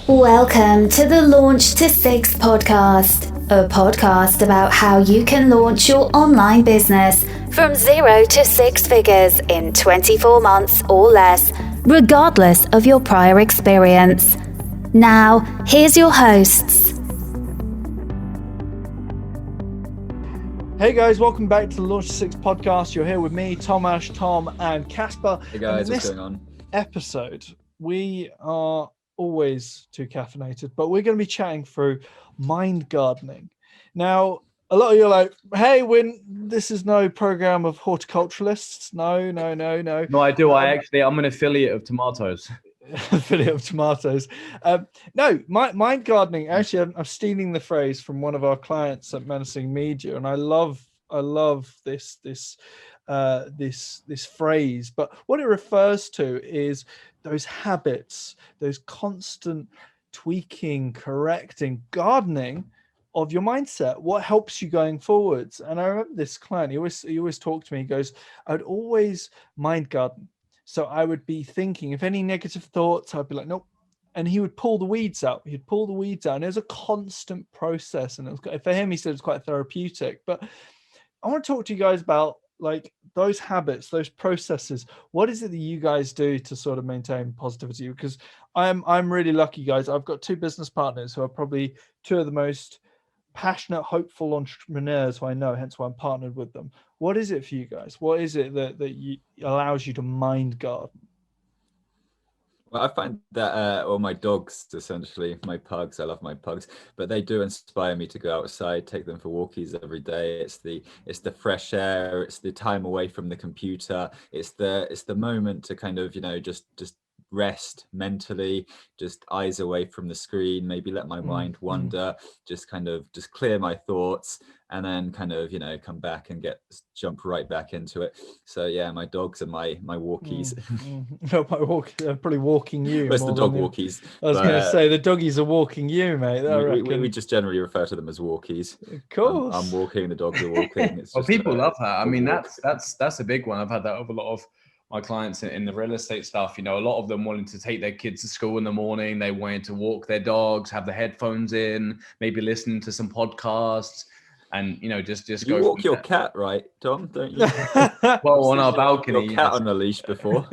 Welcome to the Launch to Six podcast, a podcast about how you can launch your online business from 0 to 6 figures in 24 months or less, regardless of your prior experience. Now, here's your hosts. Hey guys, welcome back to the Launch to Six podcast. You're here with me, Tomasz, Tom, and Casper. Hey guys, what's going on? Episode, we are always too caffeinated, but we're going to be chatting through mind gardening. Now, a lot of you are like, hey, this is no program of horticulturalists. No. No, I do. I'm an affiliate of tomatoes. Affiliate of tomatoes. No, mind gardening. Actually, I'm stealing the phrase from one of our clients at Menacing Media, and I love this phrase. But what it refers to is those habits, those constant tweaking, correcting, gardening of your mindset. What helps you going forwards? And I remember this client. He always talked to me. He goes, "I'd always mind garden." So I would be thinking, if any negative thoughts, I'd be like, nope. And he would pull the weeds out. He'd pull the weeds out. And it was a constant process. And for him, he said it was quite therapeutic. But I want to talk to you guys about like those habits, those processes. What is it that you guys do to sort of maintain positivity? Because I'm really lucky, guys. I've got two business partners who are probably two of the most passionate, hopeful entrepreneurs who I know, hence why I'm partnered with them. What is it for you guys? What is it that allows you to mind garden? Well, I find that, my dogs, essentially, my pugs, I love my pugs, but they do inspire me to go outside, take them for walkies every day. It's the fresh air, it's the time away from the computer, it's the moment to kind of, just rest mentally, just eyes away from the screen, maybe let my mind wander, just clear my thoughts, and then kind of come back and jump right back into it. So yeah, my dogs are my walkies. No, my they're probably walking you. That's the dog walkies. I was going to say the doggies are walking you, mate. We just generally refer to them as walkies. Of course, I'm walking, the dogs are walking. Well, people love that. I mean, that's a big one. I've had that with a lot of my clients in the real estate stuff. A lot of them wanting to take their kids to school in the morning. They wanted to walk their dogs, have the headphones in, maybe listening to some podcasts. And just you go. Walk your cat, right, Tom? Don't you? Well, on our balcony. Your cat on a leash before.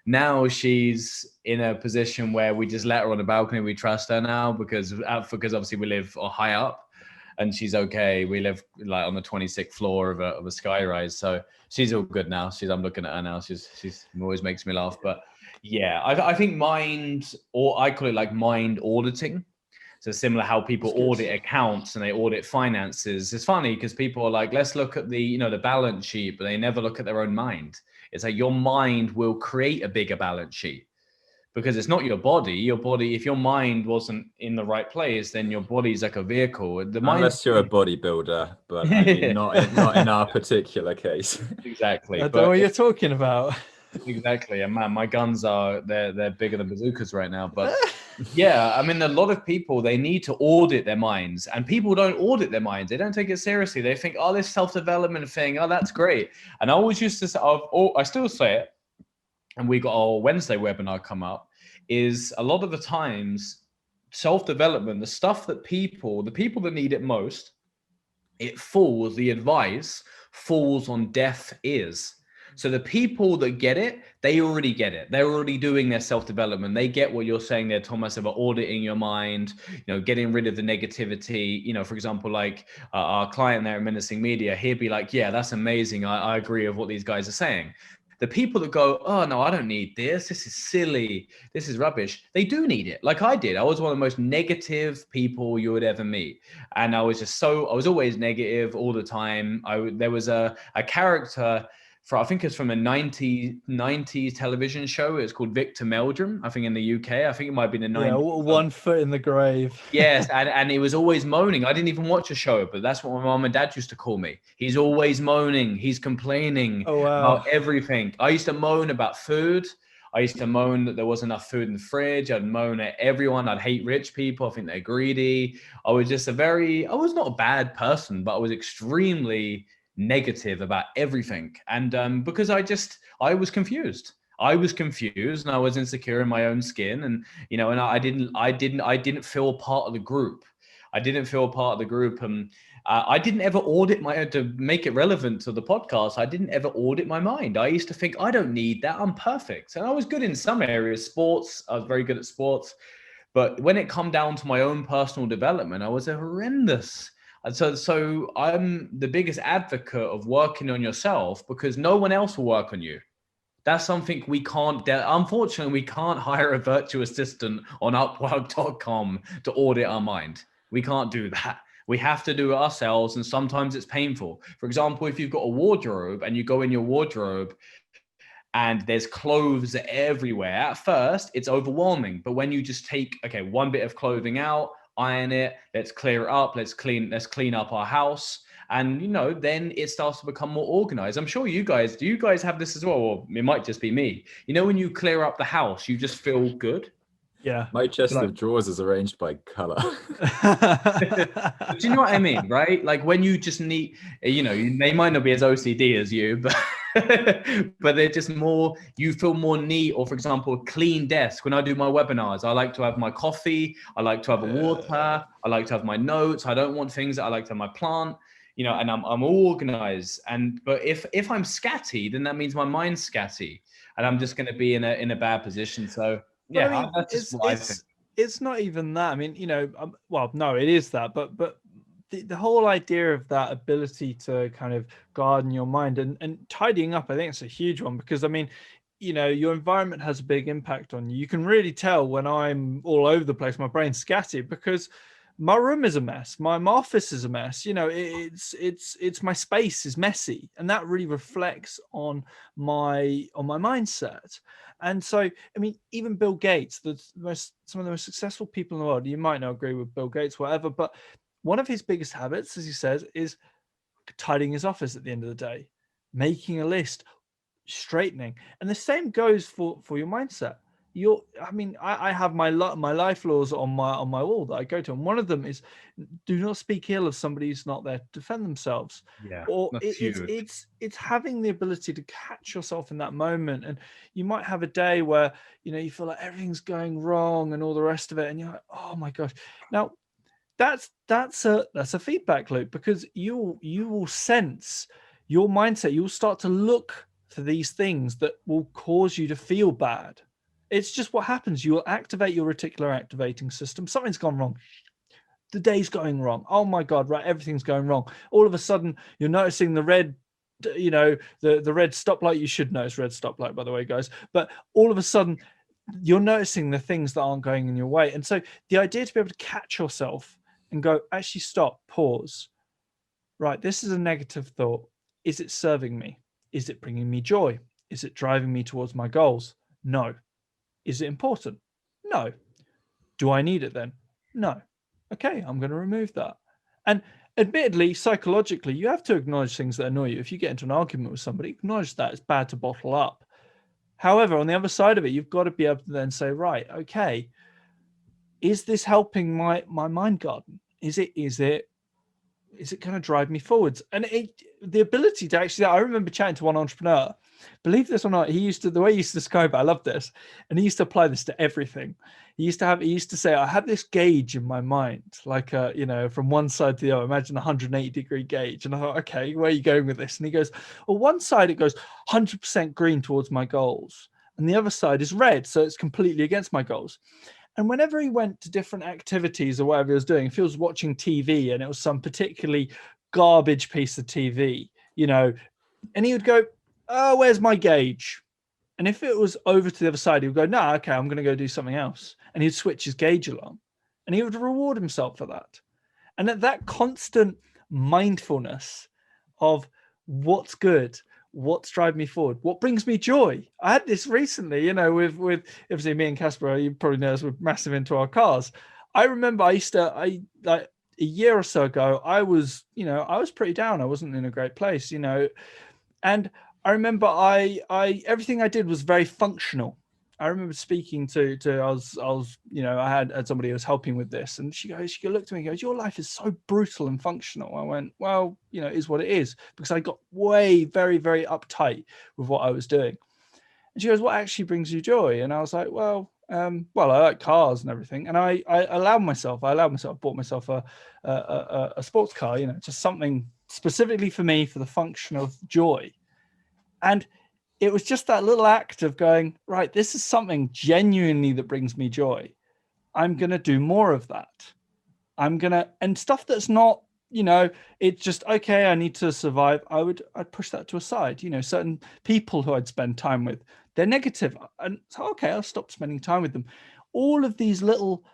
Now she's in a position where we just let her on the balcony. We trust her now because obviously we live high up, and she's okay. We live like on the 26th floor of a sky rise, so she's all good now. I'm looking at her now. She's always makes me laugh. But yeah, I think I call it like mind auditing. So similar how people audit accounts and they audit finances. It's funny because people are like, let's look at the balance sheet, but they never look at their own mind. It's like your mind will create a bigger balance sheet because it's not your body. Your body, if your mind wasn't in the right place, then your body's like a vehicle. Unless you're a bodybuilder, but I mean, not in our particular case. Exactly. I don't know what you're talking about. Exactly. And man, my guns they're bigger than bazookas right now. But yeah, I mean, a lot of people, they need to audit their minds, and people don't audit their minds. They don't take it seriously. They think, oh, this self-development thing, oh, that's great. And I always used to say, I still say it, and we got our Wednesday webinar come up, is a lot of the times self-development, the stuff that the people that need it most, the advice falls on deaf ears. So the people that get it, they already get it. They're already doing their self-development. They get what you're saying there, Thomas, about auditing your mind, getting rid of the negativity. For example, like our client there at Menacing Media, he'd be like, yeah, that's amazing. I agree with what these guys are saying. The people that go, oh, no, I don't need this. This is silly. This is rubbish. They do need it. Like I did. I was one of the most negative people you would ever meet. And I was always negative all the time. There was a character, I think it's from a 90s television show. It's called Victor Meldrum, I think in the UK. I think it might be the 90s. Yeah, 1 foot in the grave. Yes, and he was always moaning. I didn't even watch a show, but that's what my mom and dad used to call me. He's always moaning. He's complaining about everything. I used to moan about food. I used to moan that there wasn't enough food in the fridge. I'd moan at everyone. I'd hate rich people. I think they're greedy. I was not a bad person, but I was extremely negative about everything. And because I was confused. I was confused and I was insecure in my own skin, and and I didn't feel part of the group. I didn't feel part of the group, and I didn't ever audit to make it relevant to the podcast. I didn't ever audit my mind. I used to think I don't need that. I'm perfect, and I was good in some areas. Sports, I was very good at sports, but when it come down to my own personal development, I was horrendous. And so I'm the biggest advocate of working on yourself, because no one else will work on you. That's something we can't, unfortunately, we can't hire a virtual assistant on Upwork.com to audit our mind. We can't do that. We have to do it ourselves. And sometimes it's painful. For example, if you've got a wardrobe and you go in your wardrobe and there's clothes everywhere, at first it's overwhelming. But when you just take, okay, one bit of clothing out, iron it, let's clear it up, let's clean up our house. And, then it starts to become more organized. I'm sure do you guys have this as well? Or it might just be me. When you clear up the house, you just feel good. Yeah. My chest of drawers is arranged by color. Do you know what I mean? Right? Like when you just need, they might not be as OCD as you, but but they're just more, you feel more neat. Or for example, a clean desk. When I do my webinars, I like to have my coffee. I like to have a water. I like to have my notes. I don't want things. I like to have my plant. And I'm organized. But if I'm scatty, then that means my mind's scatty, and I'm just going to be in a bad position. So yeah, I mean, that's just what I think. It's not even that. I mean, well, no, it is that, but the whole idea of that ability to kind of garden your mind and tidying up, I think it's a huge one, because I mean, your environment has a big impact on you. You can really tell when I'm all over the place, my brain's scattered, because my room is a mess. My office is a mess. It's my space is messy, and that really reflects on my mindset. And so, I mean, even Bill Gates, some of the most successful people in the world, you might not agree with Bill Gates, whatever, but one of his biggest habits, as he says, is tidying his office at the end of the day, making a list, straightening. And the same goes for your mindset. I have my life laws on my wall that I go to, and one of them is do not speak ill of somebody who's not there to defend themselves. Yeah, or it's having the ability to catch yourself in that moment. And you might have a day where you feel like everything's going wrong and all the rest of it, and you're like, oh my gosh. Now that's a feedback loop, because you will sense your mindset. You'll start to look for these things that will cause you to feel bad. It's just what happens. You will activate your reticular activating system. Something's gone wrong. The day's going wrong. Oh my God, right, everything's going wrong. All of a sudden, you're noticing the red, the red stoplight. You should notice red stoplight, by the way, guys. But all of a sudden, you're noticing the things that aren't going in your way. And so the idea to be able to catch yourself and go, actually stop, pause. Right, this is a negative thought. Is it serving me? Is it bringing me joy? Is it driving me towards my goals? No. Is it important? No. Do I need it then? No. Okay, I'm going to remove that. And admittedly, psychologically, you have to acknowledge things that annoy you. If you get into an argument with somebody, acknowledge that. It's bad to bottle up. However, on the other side of it, you've got to be able to then say, right, okay, is this helping my mind garden? Is it going to drive me forwards? And the ability to actually, I remember chatting to one entrepreneur, believe this or not, the way he used to describe it, I love this. And he used to apply this to everything. He used to say, I have this gauge in my mind, like, from one side to the other, imagine a 180-degree gauge. And I thought, okay, where are you going with this? And he goes, well, one side, it goes 100% green towards my goals. And the other side is red. So it's completely against my goals. And whenever he went to different activities or whatever he was doing, if he was watching TV and it was some particularly garbage piece of TV, and he would go, oh, where's my gauge? And if it was over to the other side, he would go, no, okay, I'm going to go do something else. And he'd switch his gauge along, and he would reward himself for that. And at that constant mindfulness of what's good, what's driving me forward, what brings me joy. I had this recently, with obviously me and Casper, you probably know us, we're massive into our cars. I remember a year or so ago, I was pretty down. I wasn't in a great place, and I remember I everything I did was very functional. I remember speaking to I had somebody who was helping with this, and she looked at me and goes, your life is so brutal and functional. I went, well, it is what it is, because I got very, very uptight with what I was doing. And she goes, what actually brings you joy? And I was like, well, I like cars and everything. And I bought myself a sports car, just something specifically for me, for the function of joy. And it was just that little act of going, right, this is something genuinely that brings me joy. I'm going to do more of that. And stuff that's not, it's just, okay, I need to survive. I'd push that to a side. Certain people who I'd spend time with, they're negative. And so, okay, I'll stop spending time with them. All of these little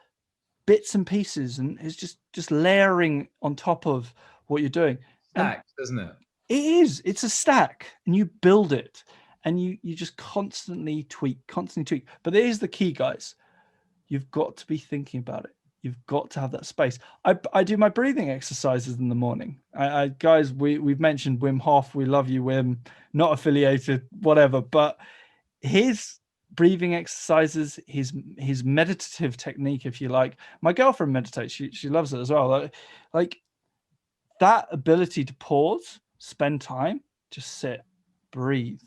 bits and pieces, and it's just layering on top of what you're doing. Stacks, isn't it? It is. It's a stack, and you build it, and you just constantly tweak. But there's the key, guys. You've got to be thinking about it. You've got to have that space. I do my breathing exercises in the morning. Guys, we've mentioned Wim Hof. We love you, Wim. Not affiliated, whatever. But his breathing exercises, his meditative technique, if you like. My girlfriend meditates. She loves it as well. Like that ability to pause, spend time, just sit, breathe.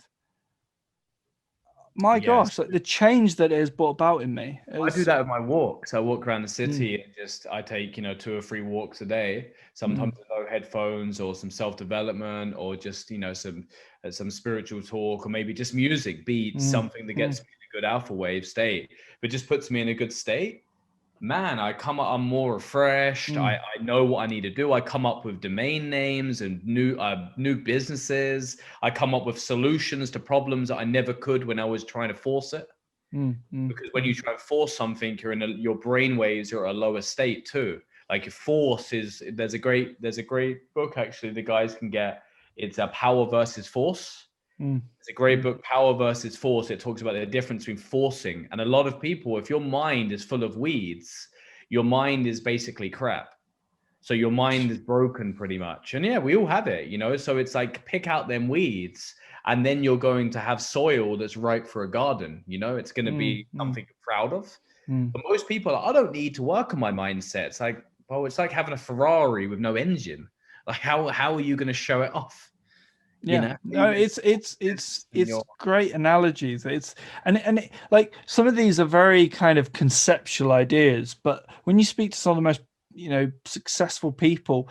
My gosh, like the change that it has brought about in me. I do that with my walks. I walk around the city and I take, 2 or 3 walks a day, sometimes with no headphones or some self-development or just, some spiritual talk or maybe just music, beats, something that gets me in a good alpha wave state, but just puts me in a good state. Man, I'm more refreshed. I know what I need to do. I come up with domain names and new businesses. I come up with solutions to problems that I never could when I was trying to force it. Because when you try to force something, your brain waves are at a lower state too. Like force there's a great book actually the guys can get. It's Power versus Force. It's a great book, Power versus Force. It talks about the difference between forcing. And a lot of people, if your mind is full of weeds, your mind is basically crap. So your mind is broken pretty much. And yeah, we all have it, so it's like pick out them weeds and then you're going to have soil that's ripe for a garden. It's going to be something you're proud of. But most people, I don't need to work on my mindset. It's like, well, it's like having a Ferrari with no engine. Like how are you going to show it off? No, it's great analogies. And like some of these are very kind of conceptual ideas, but when you speak to some of the most successful people,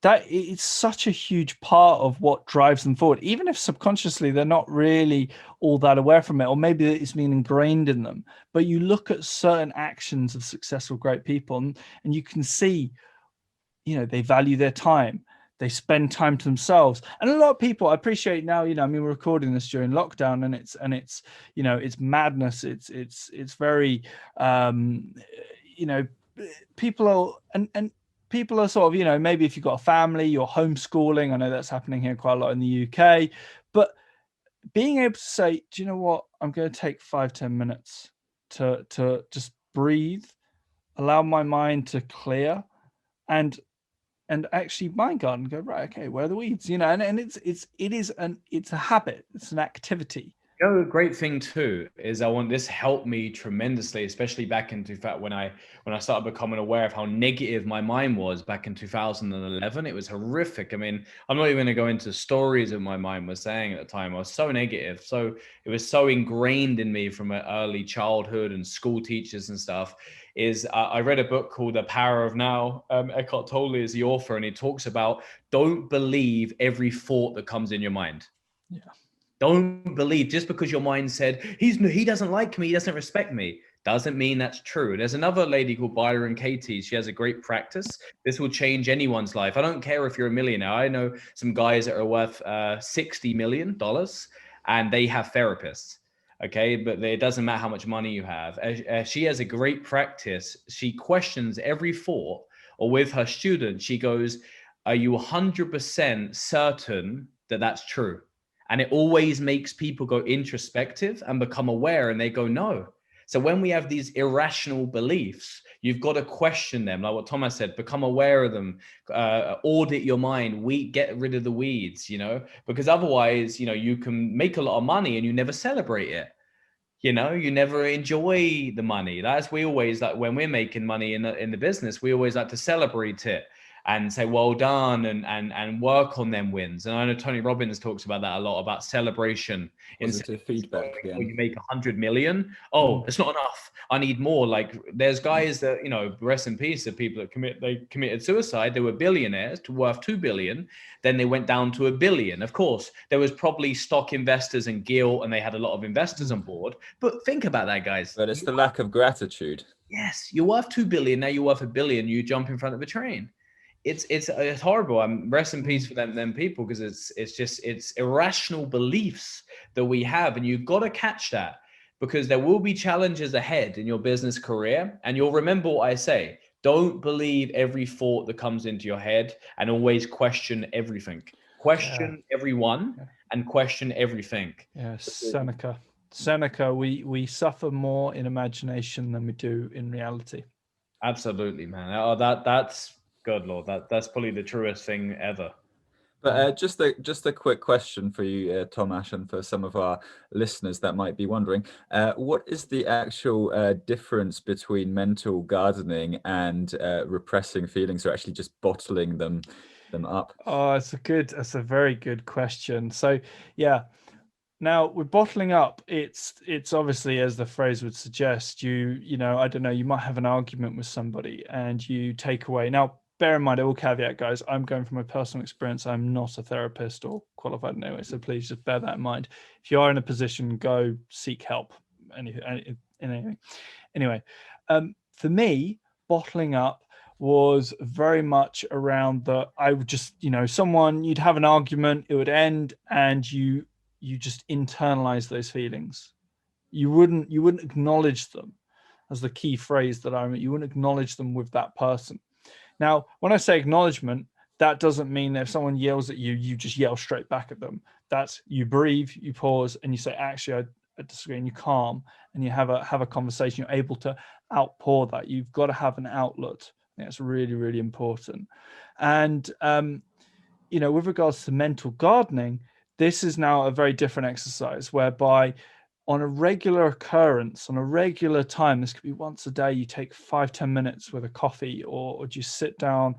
that it's such a huge part of what drives them forward, even if subconsciously they're not really all that aware from it, or maybe it's been ingrained in them. But you look at certain actions of successful great people and you can see they value their time. They spend time to themselves. And a lot of people, I appreciate now, we're recording this during lockdown and it's it's madness. It's very, people are, and people are sort of, maybe if you've got a family, you're homeschooling. I know that's happening here quite a lot in the UK, but being able to say, do you know what? I'm going to take 5-10 minutes to just breathe, allow my mind to clear and actually mind garden, go, right, okay, where are the weeds? And it's a habit, it's an activity. A great thing too is this helped me tremendously, especially back into fact when I started becoming aware of how negative my mind was back in 2011. It was horrific. I mean, I'm not even going to go into stories of my mind was saying at the time. I was so negative. So it was so ingrained in me from an early childhood and school teachers and stuff. I read a book called The Power of Now. Eckhart Tolle is the author, and he talks about don't believe every thought that comes in your mind. Yeah. Don't believe just because your mind said he doesn't like me, he doesn't respect me, doesn't mean that's true. There's another lady called Byron Katie. She has a great practice. This will change anyone's life. I don't care if you're a millionaire. I know some guys that are worth $60 million and they have therapists. Okay, but it doesn't matter how much money you have. She has a great practice. She questions every thought, or with her students, she goes, are you 100% certain that that's true? And it always makes people go introspective and become aware, and they go, no. So when we have these irrational beliefs, you've got to question them. Like what Thomas said, become aware of them, audit your mind, get rid of the weeds, because otherwise, you can make a lot of money and you never celebrate it. You never enjoy the money. We always like when we're making money in the business, we always like to celebrate it. and say well done and work on them wins. And I know Tony Robbins talks about that a lot, about celebration. Positive feedback. When you make 100 million, it's not enough, I need more. Like there's guys that, you know, rest in peace, the people that committed suicide, they were billionaires to worth 2 billion, then they went down to 1 billion. Of course there was probably stock investors and guilt, and they had a lot of investors on board, but think about that, guys. But it's the lack of gratitude. Yes, you're worth 2 billion, now you're worth 1 billion, you jump in front of a train. It's horrible. I'm rest in peace for them people, because it's irrational beliefs that we have, and you've got to catch that, because there will be challenges ahead in your business career, and you'll remember what I say. Don't believe every thought that comes into your head, and always question everything. Question everyone and question everything. Yeah, Seneca, we suffer more in imagination than we do in reality. Absolutely, man. Oh, that's good Lord. That's probably the truest thing ever. But just a quick question for you, Tomasz, and for some of our listeners that might be wondering, what is the actual difference between mental gardening and repressing feelings, or actually just bottling them up? Oh, that's a very good question. So yeah, now with bottling up, it's obviously, as the phrase would suggest, you know, I don't know, you might have an argument with somebody and you take away. Now, bear in mind, I will caveat, guys, I'm going from a personal experience. I'm not a therapist or qualified in any way, so please just bear that in mind. If you are in a position, go seek help. Anything. Anyway, for me, bottling up was very much around that I would just, you know, you'd have an argument, it would end, and you just internalize those feelings. You wouldn't acknowledge them, as the key phrase that you wouldn't acknowledge them with that person. Now, when I say acknowledgement, that doesn't mean that if someone yells at you, you just yell straight back at them. That's, you breathe, you pause, and you say, actually, I disagree, and you calm, and you have a conversation. You're able to outpour that. You've got to have an outlet. That's really, really important. And, you know, with regards to mental gardening, this is now a very different exercise, whereby on a regular occurrence, on a regular time, this could be once a day, you take 5-10 minutes with a coffee, or just sit down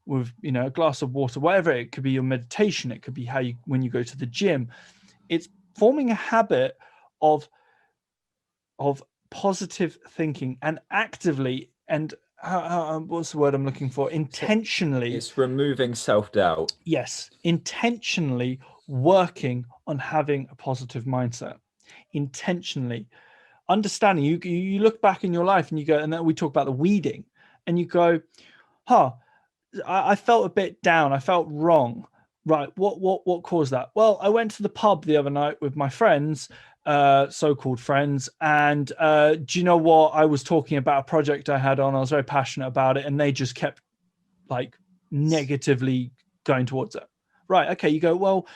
with, you know, a glass of water, whatever. It could be your meditation. It could be when you go to the gym. It's forming a habit of positive thinking, and actively, and what's the word I'm looking for? Intentionally. It's removing self-doubt. Yes, intentionally working on having a positive mindset. Intentionally understanding, you look back in your life and you go, and then we talk about the weeding, and you go, I felt a bit down, I felt wrong, right? What caused that? Well, I went to the pub the other night with my friends, so-called friends, and do you know what? I was talking about a project I had on, I was very passionate about it, and they just kept like negatively going towards it. Right, okay, you go, well,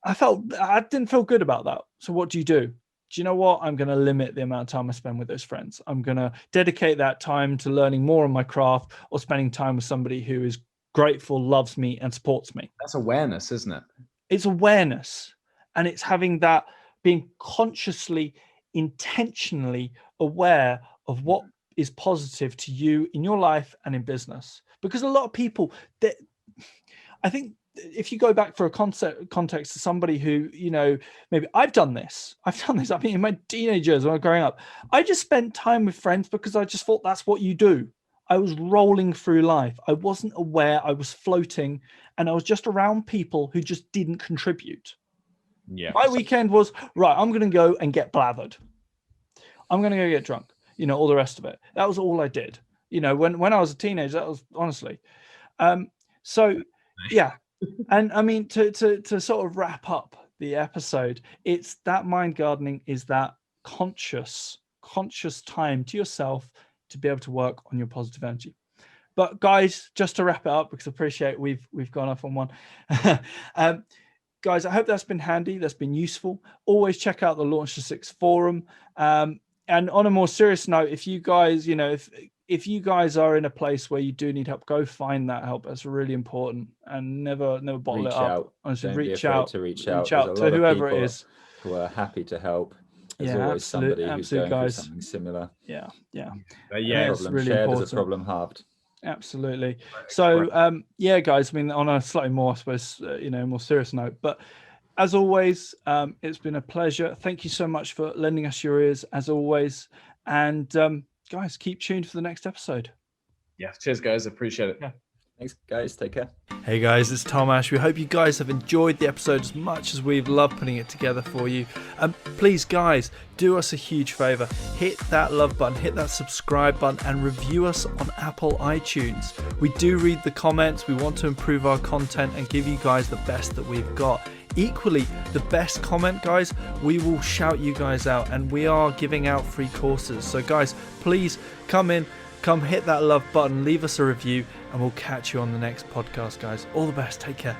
I didn't feel good about that. So what do? Do you know what? I'm going to limit the amount of time I spend with those friends. I'm going to dedicate that time to learning more on my craft, or spending time with somebody who is grateful, loves me, and supports me. That's awareness, isn't it? It's awareness. And it's having that, being consciously, intentionally aware of what is positive to you in your life and in business. Because a lot of people, I think, if you go back for a context to somebody who, you know, maybe I've done this. I mean, in my teenagers, when I was growing up, I just spent time with friends because I just thought that's what you do. I was rolling through life. I wasn't aware. I was floating, and I was just around people who just didn't contribute. Yeah. My weekend was, right, I'm going to go and get blathered. I'm going to go get drunk, you know, all the rest of it. That was all I did. You know, when I was a teenager, that was honestly. So yeah. And I mean, to sort of wrap up the episode, it's that mind gardening is that conscious time to yourself to be able to work on your positive energy. But guys, just to wrap it up, because I appreciate we've gone off on one. Guys, I hope that's been handy. That's been useful. Always check out the Launch to Six forum. And on a more serious note, if you guys, you know, if you guys are in a place where you do need help, go find that help. That's really important, and never bottle it up. Honestly, reach out to whoever it is who are happy to help. There's always somebody who's going through something similar. Yeah. But yeah, problem really shared important. is a problem halved. Absolutely. So, yeah, guys, I mean, on a slightly more, I suppose, more serious note, but as always, it's been a pleasure. Thank you so much for lending us your ears, as always. And guys, keep tuned for the next episode. Yeah. Cheers, guys. Appreciate it. Yeah. Thanks, guys. Take care. Hey guys, it's Tom Ash. We hope you guys have enjoyed the episode as much as we've loved putting it together for you. Please, guys, do us a huge favor. Hit that love button, hit that subscribe button, and review us on Apple iTunes. We do read the comments. We want to improve our content and give you guys the best that we've got. Equally, the best comment, guys, we will shout you guys out, and we are giving out free courses. So guys, please come hit that love button, leave us a review, and we'll catch you on the next podcast, guys. All the best. Take care.